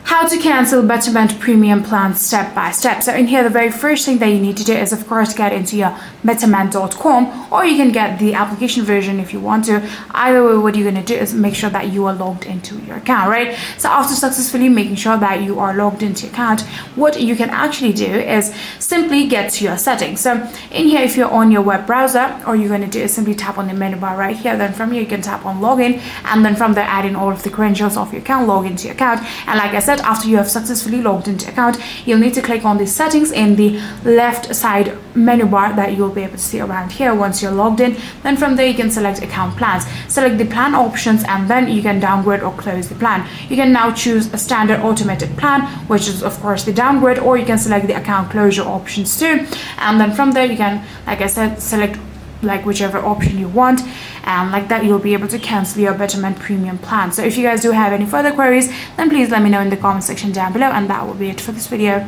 how to cancel Betterment Premium Plan step by step. So in here, the very first thing that you need to do is, of course, get into your betterment.com, or you can get the application version if you want to. Either way, what you're going to do is make sure that you are logged into your account, right? So after successfully making sure that you are logged into your account, what you can actually do is simply get to your settings. So in here, if you're on your web browser, all you're going to do is simply tap on the menu bar right here. Then from here, you can tap on login, and then from there, add in all of the credentials of your account, log into your account. And like I said, after you have successfully logged into account, you'll need to click on the settings in the left side menu bar that you'll be able to see around here once you're logged in. Then from there, you can select account plans, select the plan options, and then you can downgrade or close the plan. You can now choose a standard automated plan, which is of course the downgrade, or you can select the account closure options too. And then from there, you can, like I said, select like whichever option you want, and like that you'll be able to cancel your Betterment Premium Plan. So if you guys do have any further queries, then please let me know in the comment section down below, and that will be it for this video.